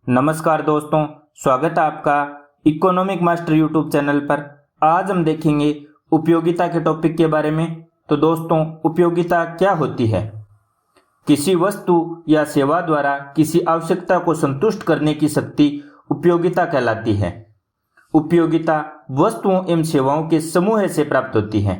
नमस्कार दोस्तों, स्वागत है आपका इकोनॉमिक मास्टर यूट्यूब चैनल पर। आज हम देखेंगे उपयोगिता के टॉपिक के बारे में। तो दोस्तों, उपयोगिता क्या होती है? किसी वस्तु या सेवा द्वारा किसी आवश्यकता को संतुष्ट करने की शक्ति उपयोगिता कहलाती है। उपयोगिता वस्तुओं एवं सेवाओं के समूह से प्राप्त होती है।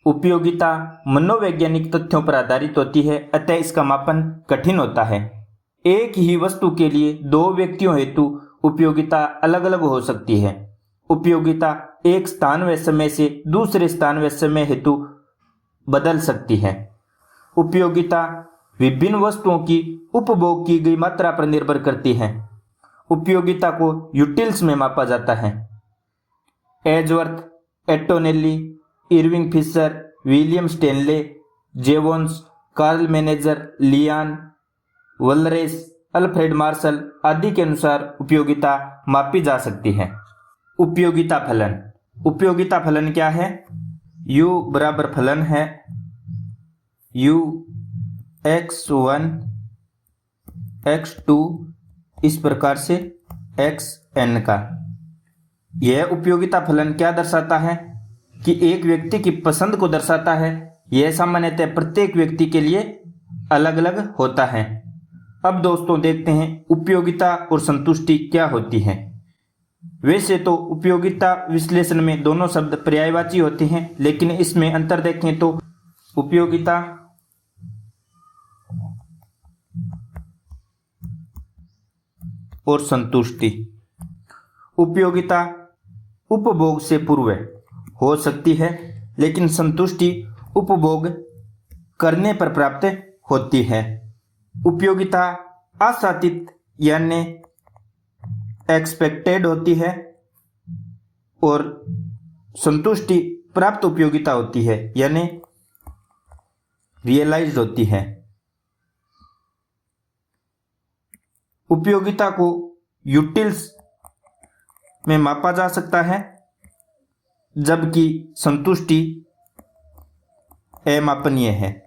उपयोगिता मनोवैज्ञानिक तथ्यों पर आधारित होती है, अतः इसका मापन कठिन होता है। एक ही वस्तु के लिए दो व्यक्तियों हेतु उपयोगिता अलग अलग हो सकती है। उपयोगिता एक स्थान व समय से दूसरे स्थान व समय हेतु बदल सकती है। उपयोगिता विभिन्न वस्तुओं की उपभोग की गई मात्रा पर निर्भर करती है। उपयोगिता को यूटिल्स में मापा जाता है। Edgeworth, Antonelli, Irving Fisher, William Stanley, Jevons, Karl Menger, Leon Walras, Alfred Marshall आदि के अनुसार उपयोगिता मापी जा सकती है। उपयोगिता फलन। उपयोगिता फलन क्या है? U बराबर फलन है U x1 x2 इस प्रकार से xn का। यह उपयोगिता फलन क्या दर्शाता है कि एक व्यक्ति की पसंद को दर्शाता है। यह सामान्यतः प्रत्येक व्यक्ति के लिए अलग अलग होता है। अब दोस्तों देखते हैं उपयोगिता और संतुष्टि क्या होती है। वैसे तो उपयोगिता विश्लेषण में दोनों शब्द पर्यायवाची होते हैं, लेकिन इसमें अंतर देखें तो उपयोगिता और संतुष्टि। उपयोगिता उपभोग से पूर्व हो सकती है, लेकिन संतुष्टि उपभोग करने पर प्राप्त होती है। उपयोगिता आशातीत यानी एक्सपेक्टेड होती है और संतुष्टि प्राप्त उपयोगिता होती है यानी रियलाइज्ड होती है। उपयोगिता को यूटिल्स में मापा जा सकता है, जबकि संतुष्टि अमापनीय है।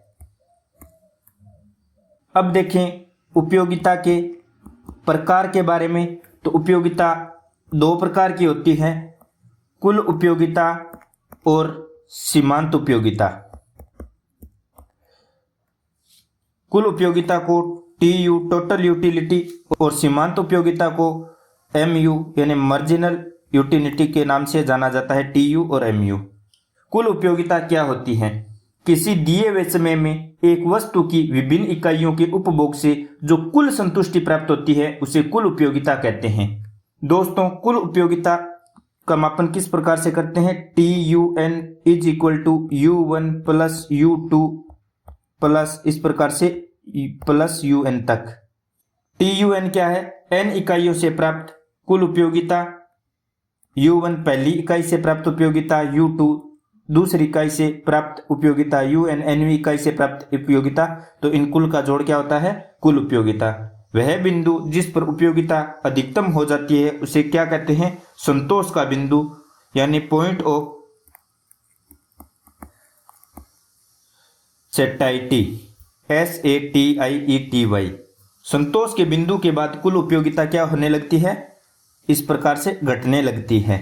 अब देखें उपयोगिता के प्रकार के बारे में। तो उपयोगिता दो प्रकार की होती है, कुल उपयोगिता और सीमांत उपयोगिता। कुल उपयोगिता को TU टोटल यूटिलिटी और सीमांत उपयोगिता को MU यानी मार्जिनल यूटिलिटी के नाम से जाना जाता है। TU और MU। कुल उपयोगिता क्या होती है? किसी दिए हुए समय में एक वस्तु की विभिन्न इकाइयों के उपभोग से जो कुल संतुष्टि प्राप्त होती है उसे कुल उपयोगिता कहते हैं। दोस्तों, कुल उपयोगिता का मापन किस प्रकार से करते हैं? TUN is equal to U1 plus U2 plus इस प्रकार से प्लस UN तक। TUN क्या है? N इकाइयों से प्राप्त कुल उपयोगिता। U1 पहली इकाई से प्राप्त उपयोगिता, U2 दूसरी इकाई से प्राप्त उपयोगिता, UN nवीं इकाई से प्राप्त उपयोगिता। तो इन कुल का जोड़ क्या होता है? कुल उपयोगिता। वह बिंदु जिस पर उपयोगिता अधिकतम हो जाती है उसे क्या कहते हैं? संतोष का बिंदु यानी पॉइंट ऑफ सैटिस्फैक्टी, SATIETY। संतोष के बिंदु के बाद कुल उपयोगिता क्या होने लगती है? इस प्रकार से घटने लगती है।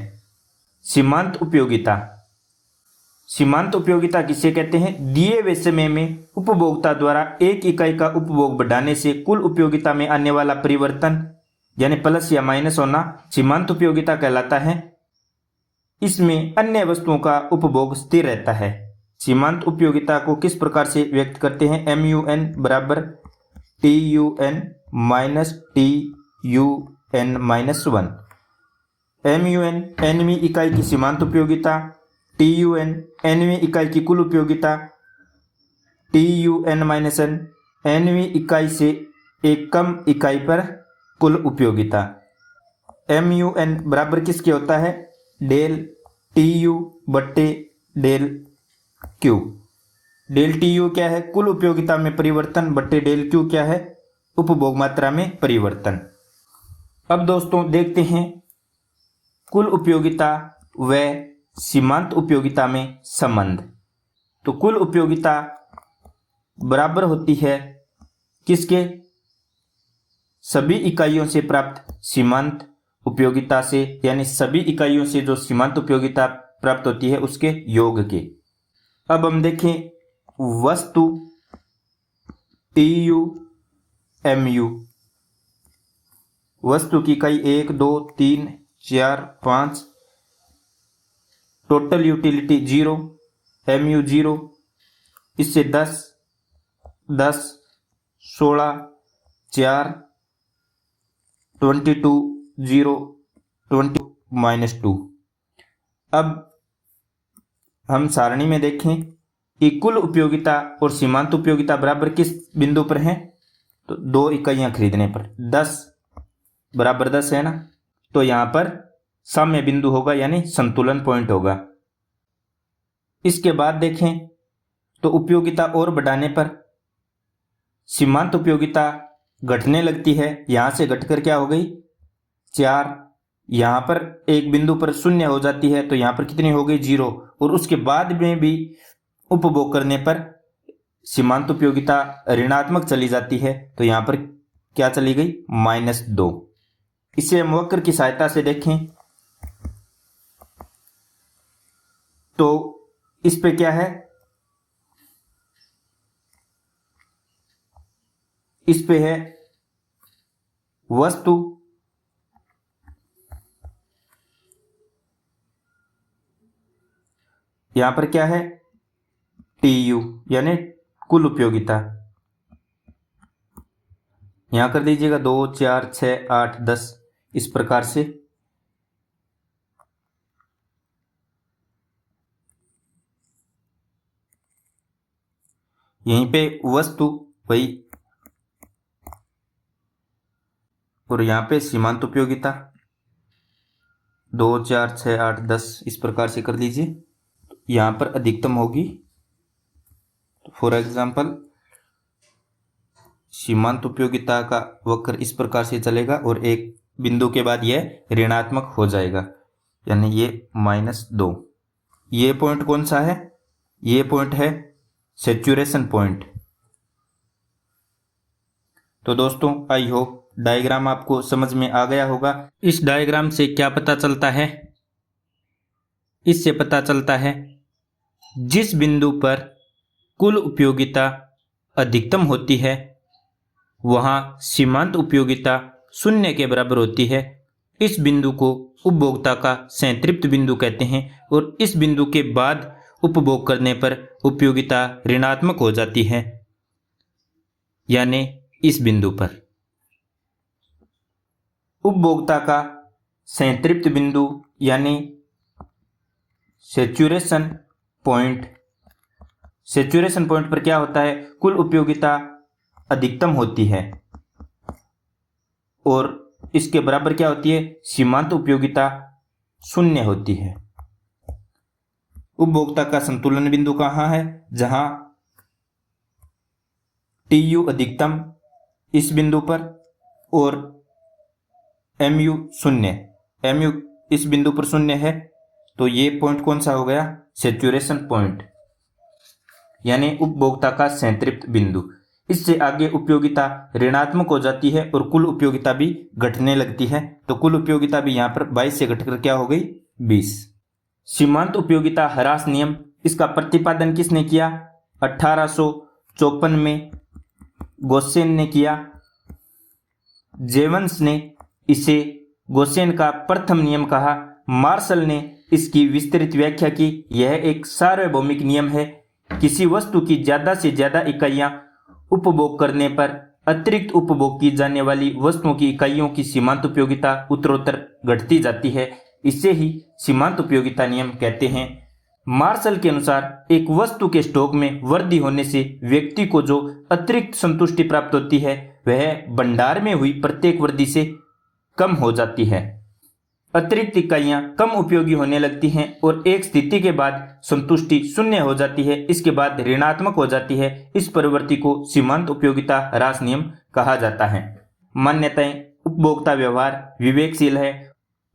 सीमांत उपयोगिता। सीमांत उपयोगिता किसे कहते हैं? दिए हुए समय में उपभोक्ता द्वारा एक इकाई का उपभोग बढ़ाने से कुल उपयोगिता में आने वाला परिवर्तन यानी प्लस या माइनस होना सीमांत उपयोगिता कहलाता है। इसमें अन्य वस्तुओं का उपभोग स्थिर रहता है। सीमांत उपयोगिता को किस प्रकार से व्यक्त करते हैं? MUN बराबर TUN minus TUN minus 1। MUN nवीं इकाई की सीमांत उपयोगिता, TUN nवीं इकाई की कुल उपयोगिता, TUN माइनस n nवीं इकाई से एक कम इकाई पर कुल उपयोगिता। MUN बराबर किसके होता है? डेल TU बट्टे डेल Q। डेल TU क्या है? कुल उपयोगिता में परिवर्तन बट्टे डेल Q क्या है? उपभोग मात्रा में परिवर्तन। अब दोस्तों देखते हैं कुल उपयोगिता व सीमांत उपयोगिता में संबंध। तो कुल उपयोगिता बराबर होती है किसके? सभी इकाइयों से प्राप्त सीमांत उपयोगिता से, यानी सभी इकाइयों से जो सीमांत उपयोगिता प्राप्त होती है उसके योग के। अब हम देखें वस्तु TU MU, वस्तु की इकाई 1 2 3 4 5, टोटल यूटिलिटी 0, MU 0, इससे 10 10 16 4 22 0 20 -2। अब हम सारणी में देखें कि कुल उपयोगिता और सीमांत उपयोगिता बराबर किस बिंदु पर हैं, तो 2 इकाइयां खरीदने पर 10 बराबर 10 है ना, तो यहां पर साम्य बिंदु होगा, यानी संतुलन पॉइंट होगा। इसके बाद देखें तो उपयोगिता और बढ़ाने पर सीमांत उपयोगिता घटने लगती है। यहां से घटकर क्या हो गई 4, यहां पर एक बिंदु पर 0 हो जाती है, तो यहां पर कितनी हो गई 0, और उसके बाद में भी उपभोग करने पर सीमांत उपयोगिता ऋणात्मक चली जाती है, तो यहां पर क्या चली गई -2। इसे हम वक्र की सहायता से देखें तो इस पे क्या है, इस पे है वस्तु यहां पर क्या है TU, यानी कुल उपयोगिता। यहां कर दीजिएगा 2 4 6 8 10, इस प्रकार से। यहीं पे वस्तु वही, और यहां पे सीमांत उपयोगिता 2 4 6 8 10, इस प्रकार से कर लीजिए। यहां पर अधिकतम होगी, फॉर एग्जाम्पल सीमांत उपयोगिता का वक्र इस प्रकार से चलेगा और एक बिंदु के बाद यह ऋणात्मक हो जाएगा, यानी ये -2। ये पॉइंट कौन सा है, ये पॉइंट है सैचुरेशन पॉइंट। तो दोस्तों आई होप डायग्राम आपको समझ में आ गया होगा। इस डायग्राम से क्या पता चलता है, इससे पता चलता है जिस बिंदु पर कुल उपयोगिता अधिकतम होती है वहां सीमांत उपयोगिता 0 के बराबर होती है। इस बिंदु को उपभोक्ता का संतृप्त बिंदु कहते हैं, और इस बिंदु के बाद उपभोग करने पर उपयोगिता ऋणात्मक हो जाती है, यानी इस बिंदु पर उपभोक्ता का संतृप्त बिंदु यानी सैचुरेशन पॉइंट। सैचुरेशन पॉइंट पर क्या होता है, कुल उपयोगिता अधिकतम होती है और इसके बराबर क्या होती है, सीमांत उपयोगिता 0 होती है। उपभोक्ता का संतुलन बिंदु कहाँ है, जहां TU अधिकतम इस बिंदु पर और MU 0, MU इस बिंदु पर 0 है, तो ये पॉइंट कौन सा हो गया, सैचुरेशन पॉइंट, यानी उपभोक्ता का संतृप्त बिंदु। इससे आगे उपयोगिता ऋणात्मक हो जाती है और कुल उपयोगिता भी घटने लगती है, तो कुल उपयोगिता भी यहाँ पर 22 से घटकर क्या हो गई 20। सीमांत उपयोगिता ह्रास नियम, इसका प्रतिपादन किसने किया, 1854 में गोसेन ने किया। जेवंस ने इसे गोसेन का प्रथम नियम कहा। मार्शल ने इसकी विस्तृत व्याख्या की। यह एक सार्वभौमिक नियम है। किसी वस्तु की ज्यादा से ज्यादा इकाइयां उपभोग करने पर अतिरिक्त उपभोग की जाने वाली वस्तुओं की इकाइयों की सीमांत उपयोगिता उत्तरोत्तर घटती जाती है। इसे ही सीमांत उपयोगिता नियम कहते हैं। मार्शल के अनुसार एक वस्तु के स्टॉक में वृद्धि होने से व्यक्ति को जो अतिरिक्त संतुष्टि प्राप्त होती है वह भंडार में हुई प्रत्येक वृद्धि से कम हो जाती है। अतिरिक्त इकाइयां कम उपयोगी होने लगती हैं और एक स्थिति के बाद संतुष्टि 0 हो जाती है, इसके बाद ऋणात्मक हो जाती है। इस प्रवृत्ति को सीमांत उपयोगिता ह्रास नियम कहा जाता है। मान्यताएं, उपभोक्ता व्यवहार विवेकशील है।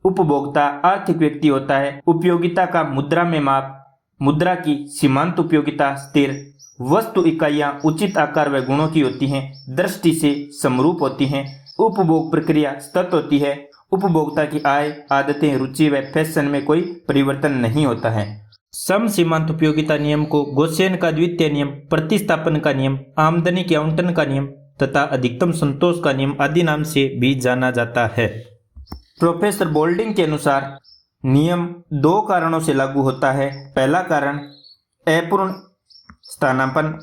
उपभोक्ता आर्थिक व्यक्ति होता है। उपयोगिता का मुद्रा में माप, मुद्रा की सीमांत उपयोगिता स्थिर वस्तु इकाइयाँ उचित आकार व गुणों की होती हैं, दृष्टि से समरूप होती हैं, उपभोग प्रक्रिया सतत होती है, उपभोक्ता की आय, आदतें, रुचि व फैशन में कोई परिवर्तन नहीं होता है। सम सीमांत उपयोगिता नियम को गोसेन का द्वितीय नियम, प्रतिस्थापन का नियम, आमदनी के आवंटन का नियम तथा अधिकतम संतोष का नियम आदि नाम से भी जाना जाता है। प्रोफेसर बोल्डिंग के अनुसार नियम दो कारणों से लागू होता है। पहला कारण अपूर्ण स्थानापन्न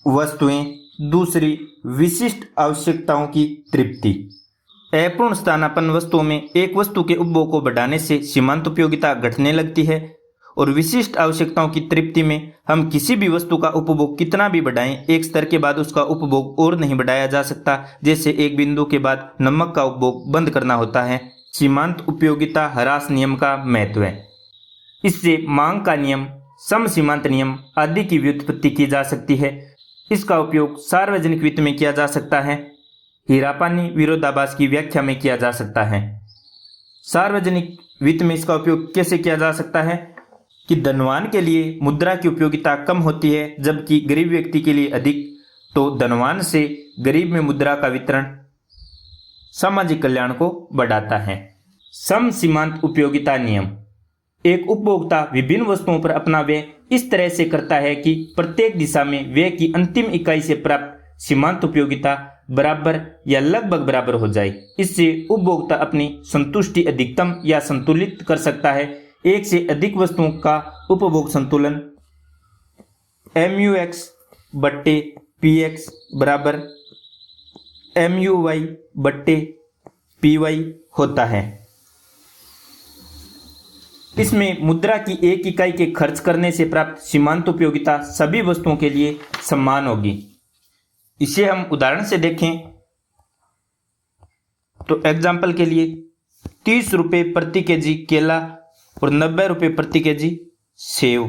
वस्तुएं, दूसरी विशिष्ट आवश्यकताओं की तृप्ति। अपूर्ण स्थानापन्न वस्तुओं में एक वस्तु के उपभोग को बढ़ाने से सीमांत उपयोगिता घटने लगती है और विशिष्ट आवश्यकताओं की तृप्ति में हम किसी भी वस्तु का उपभोग कितना भी बढ़ाएं, एक स्तर के बाद उसका उपभोग और नहीं बढ़ाया जा सकता। जैसे एक बिंदु के बाद नमक का उपभोग बंद करना होता है। सीमांत उपयोगिता ह्रास नियम का महत्व है। इससे मांग का नियम, सम सीमांत नियम आदि की व्युत्पत्ति की जा सकती है। इसका उपयोग सार्वजनिक वित्त में किया जा सकता है। हीरापानी विरोधाभास की व्याख्या में किया जा सकता है। सार्वजनिक वित्त में इसका उपयोग कैसे किया जा सकता है कि धनवान के लिए मुद्रा की उपयोगिता कम होती है जबकि गरीब व्यक्ति के लिए अधिक, तो धनवान से गरीब में मुद्रा का वितरण सामाजिक कल्याण को बढ़ाता है। सम सीमांत उपयोगिता नियम, एक उपभोक्ता विभिन्न वस्तुओं पर अपना व्यय इस तरह से करता है कि प्रत्येक दिशा में व्यय की अंतिम इकाई से प्राप्त सीमांत उपयोगिता बराबर या लगभग बराबर हो जाए। इससे उपभोक्ता अपनी संतुष्टि अधिकतम या संतुलित कर सकता है। एक से अधिक वस्तुओं का उपभोग संतुलन MUX/PX बराबर MUY/PY होता है। इसमें मुद्रा की एक इकाई के खर्च करने से प्राप्त सीमांत उपयोगिता सभी वस्तुओं के लिए समान होगी। इसे हम उदाहरण से देखें तो एग्जाम्पल के लिए 30 रुपये प्रति केजी केला और 90 रुपये प्रति केजी सेव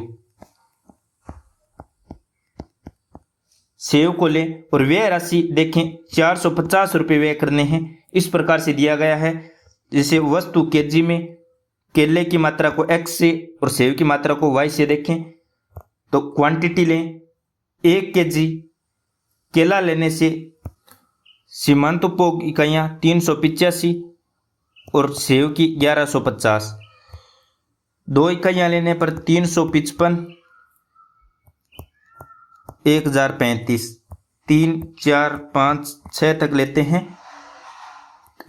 को लें और व्यय राशि देखें 450 रुपये व्यय करने हैं। इस प्रकार से दिया गया है। जैसे वस्तु केजी में केले की मात्रा को x से और सेव की मात्रा को y से देखें तो क्वांटिटी लें। 1 केजी केला लेने से सीमांत उपभोग इकाइयाँ 385 और सेव की 1150। 2 इकाइयाँ लेने पर 355, 1035, 3, 4, 5, 6 तक लेते हैं।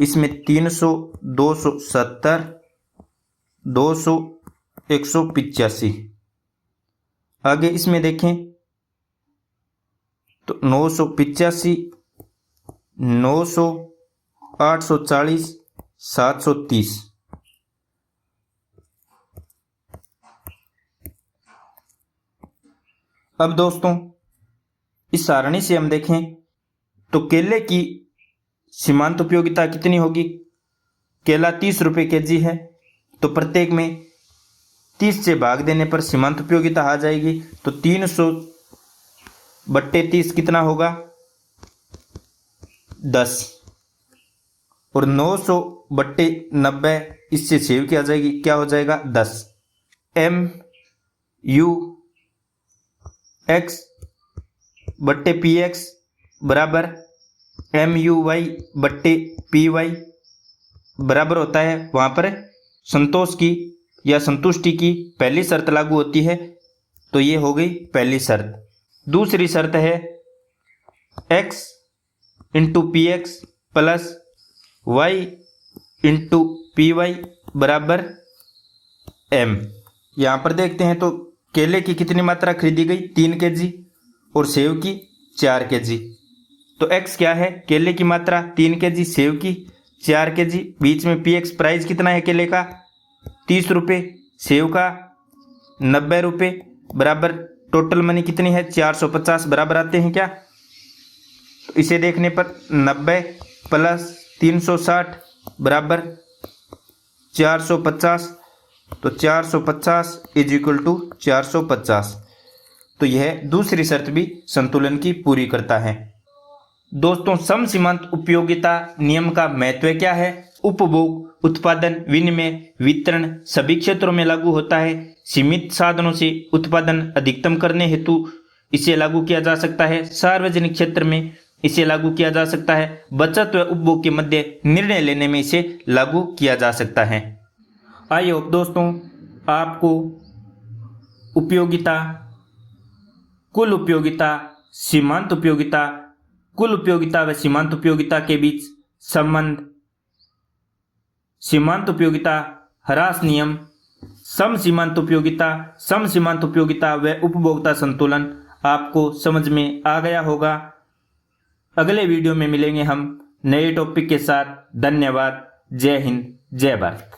इसमें 300, 270, 200, 185। आगे इसमें देखें तो 985, 900, 840, 730। अब दोस्तों इस सारणी से हम देखें तो केले की सीमांत उपयोगिता कितनी होगी। केला 30 रुपये केजी है तो प्रत्येक में 30 से भाग देने पर सीमांत उपयोगिता आ जाएगी। तो 300/30 कितना होगा 10 और 900/90 इससे सेव की आ जाएगी, क्या हो जाएगा 10। MUX/PX बराबर MUY/PY बराबर होता है। वहाँ पर संतोष की या संतुष्टि की पहली शर्त लागू होती है, तो ये हो गई पहली शर्त। दूसरी शर्त है X/PX प्लस Y/PY बराबर M। यहाँ पर देखते हैं तो केले की कितनी मात्रा खरीदी गई 3 केजी और सेव की 4 केजी। तो X क्या है, केले की मात्रा 3 केजी, सेव की 4 केजी। बीच में PX प्राइस कितना है केले का 30 रुपये, सेव का 90 रुपये बराबर टोटल मनी कितनी है 450 बराबर आते हैं क्या। तो इसे देखने पर 90 प्लस 360 बराबर 450। तो 450 = 450। तो यह दूसरी शर्त भी संतुलन की पूरी करता है। दोस्तों सम सीमांत उपयोगिता नियम का महत्व क्या है। उपभोग, उत्पादन, विनिमय, वितरण सभी क्षेत्रों में लागू होता है। सीमित साधनों से उत्पादन अधिकतम करने हेतु इसे लागू किया जा सकता है, सार्वजनिक क्षेत्र में इसे लागू किया जा सकता है, बचत व उपभोग के मध्य निर्णय लेने में इसे लागू किया जा सकता है। आई होप दोस्तों आपको उपयोगिता, कुल उपयोगिता, सीमांत उपयोगिता, कुल उपयोगिता व सीमांत उपयोगिता के बीच संबंध, सीमांत उपयोगिता ह्रास नियम, सम सीमांत उपयोगिता व उपभोक्ता संतुलन आपको समझ में आ गया होगा। अगले वीडियो में मिलेंगे हम नए टॉपिक के साथ। धन्यवाद। जय हिंद, जय भारत।